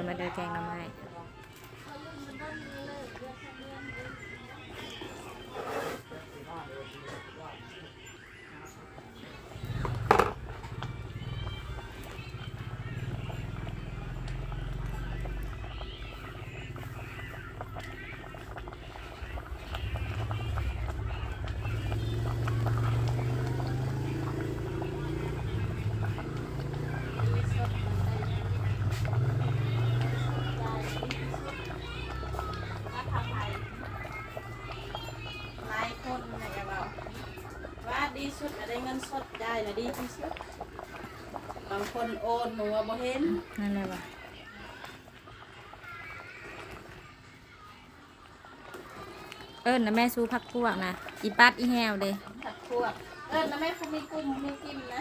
มาเดินแกงหน่อไม้หลายคนนะแกเราว่าดีสุดได้เงินสดได้นะดีที่สุดบางคนโอนหนูว่าบ่เห็น นั่นเลยว่ะนะแม่สู้พักพวกนะอีปัดอีแฮวเลย ผัดพวกนะแม่เขามีกุ้งมีกินนะ